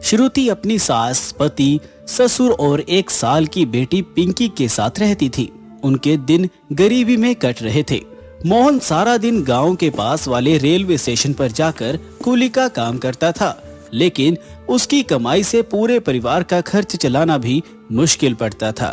श्रुति अपनी सास, पति, ससुर और 1 साल की बेटी पिंकी के साथ रहती थी। उनके दिन गरीबी में कट रहे थे। मोहन सारा दिन गांव के पास वाले रेलवे स्टेशन पर जाकर कूली का काम करता था, लेकिन उसकी कमाई से पूरे परिवार का खर्च चलाना भी मुश्किल पड़ता था।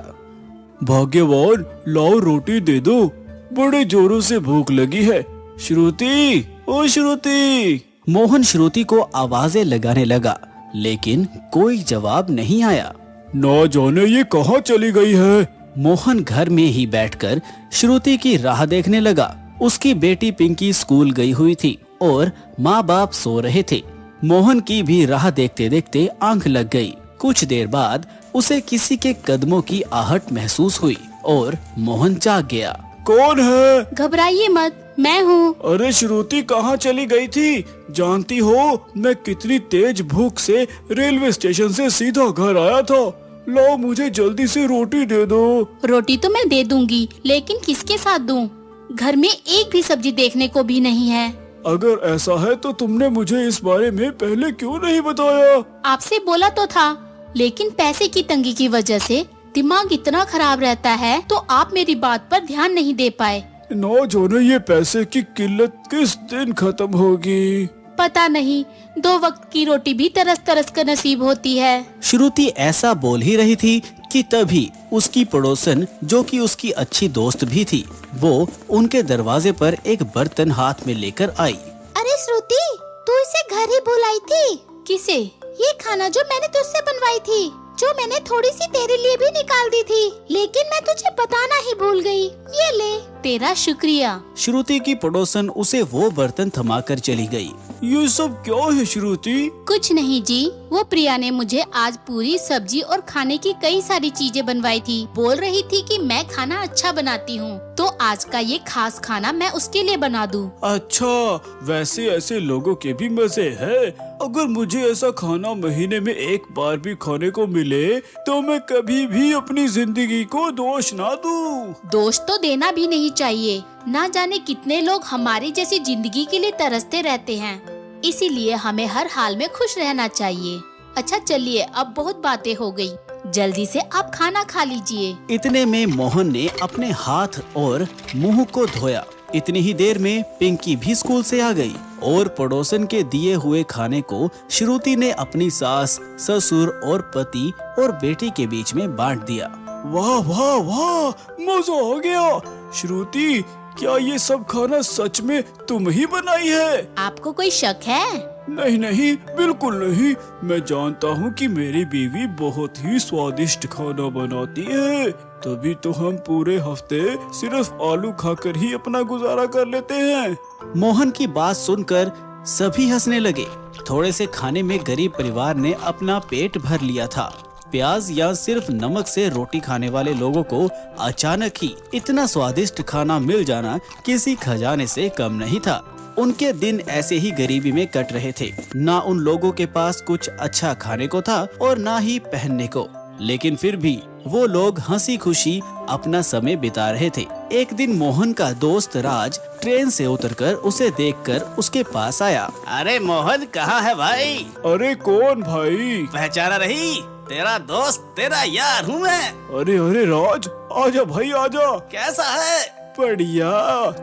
भाग्यवान, लाओ रोटी दे दो, बड़े जोरों से भूख लगी है। श्रुति, ओ श्रुति। मोहन श्रुति को आवाजें लगाने लगा, लेकिन कोई जवाब नहीं आया। ना जाने ये कहाँ चली गई है। मोहन घर में ही बैठकर श्रुति की राह देखने लगा। उसकी बेटी पिंकी स्कूल गई हुई थी और माँ बाप सो रहे थे। मोहन की भी राह देखते देखते आंख लग गई। कुछ देर बाद उसे किसी के कदमों की आहट महसूस हुई और मोहन जाग गया। कौन है? घबराइए मत, मैं हूँ। अरे श्रुति कहाँ चली गई थी? जानती हो मैं कितनी तेज भूख से रेलवे स्टेशन से सीधा घर आया था। लो मुझे जल्दी से रोटी दे दो। रोटी तो मैं दे दूंगी, लेकिन किसके साथ दूं? घर में एक भी सब्जी देखने को भी नहीं है। अगर ऐसा है तो तुमने मुझे इस बारे में पहले क्यों नहीं बताया? आपसे बोला तो था, लेकिन पैसे की तंगी की वजह से दिमाग इतना खराब रहता है, तो आप मेरी बात पर ध्यान नहीं दे पाए। ना जाने ये पैसे की किल्लत किस दिन खत्म होगी। पता नहीं, 2 वक्त की रोटी भी तरस तरस कर नसीब होती है। श्रुति ऐसा बोल ही रही थी कि तभी उसकी पड़ोसन, जो कि उसकी अच्छी दोस्त भी थी, वो उनके दरवाजे पर एक बर्तन हाथ में लेकर आई। अरे श्रुति, तू इसे घर ही बुलाई थी? किसे? ये खाना जो मैंने तुझसे बनवाई थी, जो मैंने थोड़ी सी तेरे लिए भी निकाल दी थी, लेकिन मैं तुझे बताना ही भूल गई। ये ले। तेरा शुक्रिया। श्रुति की पड़ोसन उसे वो बर्तन थमाकर चली गई। ये सब क्या है श्रुति? कुछ नहीं जी, वो प्रिया ने मुझे आज पूरी सब्जी और खाने की कई सारी चीजें बनवाई थी। बोल रही थी कि मैं खाना अच्छा बनाती हूँ, तो आज का ये खास खाना मैं उसके लिए बना दूँ। अच्छा, वैसे ऐसे लोगों के भी मजे है। अगर मुझे ऐसा खाना महीने में 1 बार भी खाने को मिले तो मैं कभी भी अपनी जिंदगी को दोष ना दूं। दोष तो देना भी नहीं चाहिए। ना जाने कितने लोग हमारी जैसी जिंदगी के लिए तरसते रहते हैं, इसीलिए हमें हर हाल में खुश रहना चाहिए। अच्छा चलिए, अब बहुत बातें हो गई, जल्दी से आप खाना खा लीजिए। इतने में मोहन ने अपने हाथ और मुंह को धोया। इतनी ही देर में पिंकी भी स्कूल से आ गई और पड़ोसन के दिए हुए खाने को श्रुति ने अपनी सास, ससुर और पति और बेटी के बीच में बांट दिया। वाह वाह वाह, मजा आ गया। श्रुति, क्या ये सब खाना सच में तुम ही बनाई है? आपको कोई शक है? नहीं नहीं, बिल्कुल नहीं। मैं जानता हूँ कि मेरी बीवी बहुत ही स्वादिष्ट खाना बनाती है, तभी तो हम पूरे हफ्ते सिर्फ आलू खाकर ही अपना गुजारा कर लेते हैं। मोहन की बात सुनकर सभी हंसने लगे। थोड़े से खाने में गरीब परिवार ने अपना पेट भर लिया था। प्याज या सिर्फ नमक से रोटी खाने वाले लोगों को अचानक ही इतना स्वादिष्ट खाना मिल जाना किसी खजाने से कम नहीं था। उनके दिन ऐसे ही गरीबी में कट रहे थे। ना उन लोगों के पास कुछ अच्छा खाने को था और ना ही पहनने को, लेकिन फिर भी वो लोग हंसी खुशी अपना समय बिता रहे थे। एक दिन मोहन का दोस्त राज ट्रेन से उतरकर उसे देखकर उसके पास आया। अरे मोहन, कहाँ है भाई? अरे कौन भाई? पहचाना नहीं? तेरा दोस्त, तेरा यार हूँ मैं। अरे अरे राज, आजा भाई आजा। कैसा है? बढ़िया,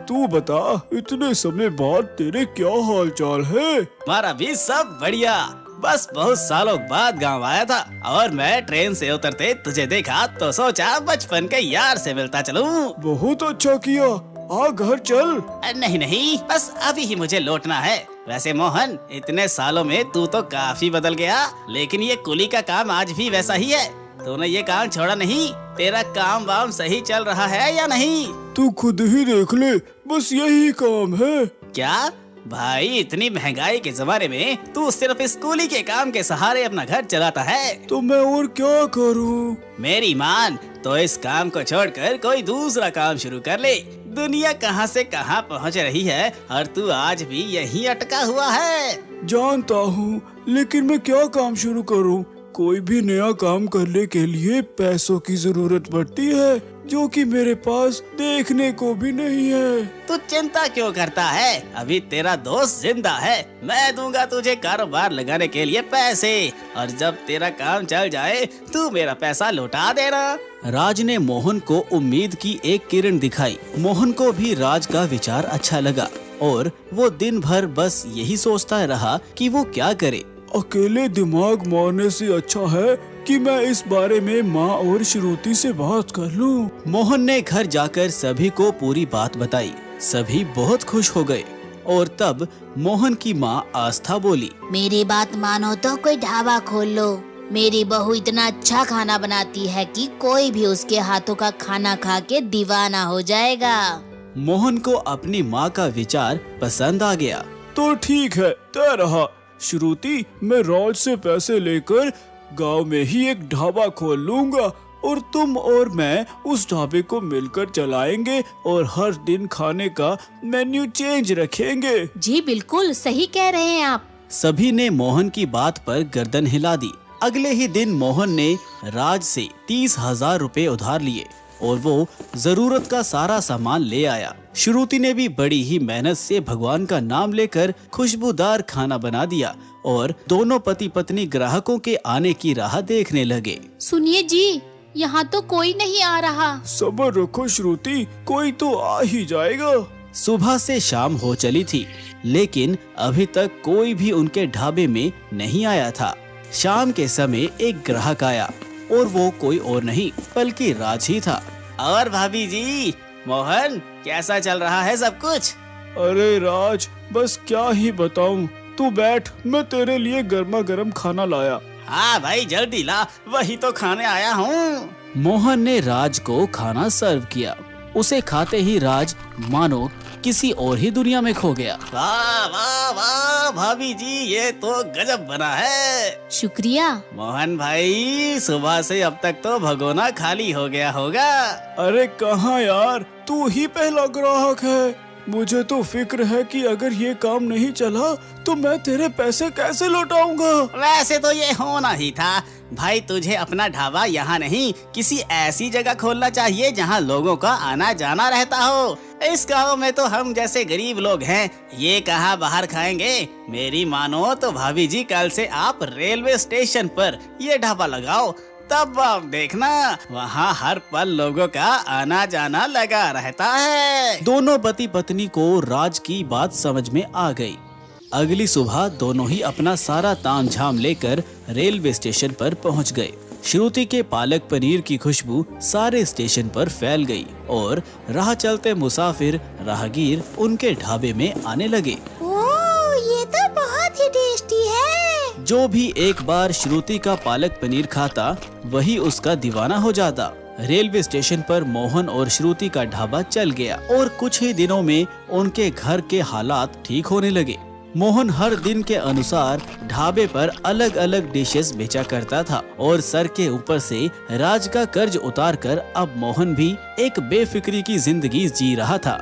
तू बता, इतने समय बाद तेरे क्या हाल चाल है? हमारा भी सब बढ़िया। बस बहुत सालों बाद गांव आया था और मैं ट्रेन से उतरते तुझे देखा तो सोचा बचपन के यार से मिलता चलूं। बहुत अच्छा किया, आ घर चल। नहीं नहीं, बस अभी ही मुझे लौटना है। वैसे मोहन, इतने सालों में तू तो काफी बदल गया, लेकिन ये कुली का काम आज भी वैसा ही है। तूने ये काम छोड़ा नहीं? तेरा काम वाम सही चल रहा है या नहीं? तू खुद ही देख ले, बस यही काम है। क्या भाई, इतनी महंगाई के जमाने में तू सिर्फ स्कूली के काम के सहारे अपना घर चलाता है? तो मैं और क्या करूं? मेरी मान, तो इस काम को छोड़कर कोई दूसरा काम शुरू कर ले। दुनिया कहां से कहां पहुंच रही है और तू आज भी यहीं अटका हुआ है। जानता हूं, लेकिन मैं क्या काम शुरू करूं? कोई भी नया काम करने के लिए पैसों की जरूरत पड़ती है। जो कि मेरे पास देखने को भी नहीं है। तू चिंता क्यों करता है? अभी तेरा दोस्त जिंदा है। मैं दूंगा तुझे कारोबार लगाने के लिए पैसे, और जब तेरा काम चल जाए तू मेरा पैसा लौटा देना। राज ने मोहन को उम्मीद की एक किरण दिखाई। मोहन को भी राज का विचार अच्छा लगा और वो दिन भर बस यही सोचता रहा कि वो क्या करे। अकेले दिमाग मारने से अच्छा है कि मैं इस बारे में माँ और श्रुति से बात कर लूं। मोहन ने घर जाकर सभी को पूरी बात बताई। सभी बहुत खुश हो गए और तब मोहन की माँ आस्था बोली, मेरी बात मानो तो कोई ढाबा खोल लो। मेरी बहू इतना अच्छा खाना बनाती है कि कोई भी उसके हाथों का खाना खा के दीवाना हो जाएगा। मोहन को अपनी माँ का विचार पसंद आ गया। तो ठीक है, तय रहा। श्रुति, मैं राज से पैसे लेकर गांव में ही एक ढाबा खोल लूंगा और तुम और मैं उस ढाबे को मिलकर चलाएंगे और हर दिन खाने का मेन्यू चेंज रखेंगे। जी बिल्कुल सही कह रहे हैं आप। सभी ने मोहन की बात पर गर्दन हिला दी। अगले ही दिन मोहन ने राज से 30,000 रुपए उधार लिए और वो जरूरत का सारा सामान ले आया। श्रुति ने भी बड़ी ही मेहनत से भगवान का नाम लेकर खुशबूदार खाना बना दिया और दोनों पति पत्नी ग्राहकों के आने की राह देखने लगे। सुनिए जी, यहाँ तो कोई नहीं आ रहा। सब्र रखो श्रुति, कोई तो आ ही जाएगा। सुबह से शाम हो चली थी, लेकिन अभी तक कोई भी उनके ढाबे में नहीं आया था। शाम के समय एक ग्राहक आया और वो कोई और नहीं बल्कि राज ही था। और भाभी जी, मोहन, कैसा चल रहा है सब कुछ? अरे राज, बस क्या ही बताऊं। तू बैठ, मैं तेरे लिए गर्मा गर्म खाना लाया। हाँ भाई, जल्दी ला, वही तो खाने आया हूँ। मोहन ने राज को खाना सर्व किया। उसे खाते ही राज मानो किसी और ही दुनिया में खो गया। वाह वाह वाह भाभी जी, ये तो गजब बना है। शुक्रिया। मोहन भाई, सुबह से अब तक तो भगोना खाली हो गया होगा। अरे कहाँ यार, तू ही पहला ग्राहक है। मुझे तो फिक्र है कि अगर ये काम नहीं चला तो मैं तेरे पैसे कैसे लौटाऊंगा। वैसे तो ये होना ही था भाई। तुझे अपना ढाबा यहाँ नहीं, किसी ऐसी जगह खोलना चाहिए जहाँ लोगों का आना जाना रहता हो। इस गांव में तो हम जैसे गरीब लोग हैं, ये कहाँ बाहर खाएंगे। मेरी मानो तो भाभी जी, कल से आप रेलवे स्टेशन पर ये ढाबा लगाओ, तब आप देखना वहाँ हर पल लोगों का आना जाना लगा रहता है। दोनों पति पत्नी को राज की बात समझ में आ गई। अगली सुबह दोनों ही अपना सारा तामझाम लेकर रेलवे स्टेशन पर पहुँच गए। श्रुति के पालक पनीर की खुशबू सारे स्टेशन पर फैल गई और राह चलते मुसाफिर राहगीर उनके ढाबे में आने लगे। ओह, ये तो बहुत ही टेस्टी है। जो भी एक बार श्रुति का पालक पनीर खाता वही उसका दीवाना हो जाता। रेलवे स्टेशन पर मोहन और श्रुति का ढाबा चल गया और कुछ ही दिनों में उनके घर के हालात ठीक होने लगे। मोहन हर दिन के अनुसार ढाबे पर अलग अलग डिशेस बेचा करता था और सर के ऊपर से राज का कर्ज उतारकर अब मोहन भी एक बेफिक्री की जिंदगी जी रहा था।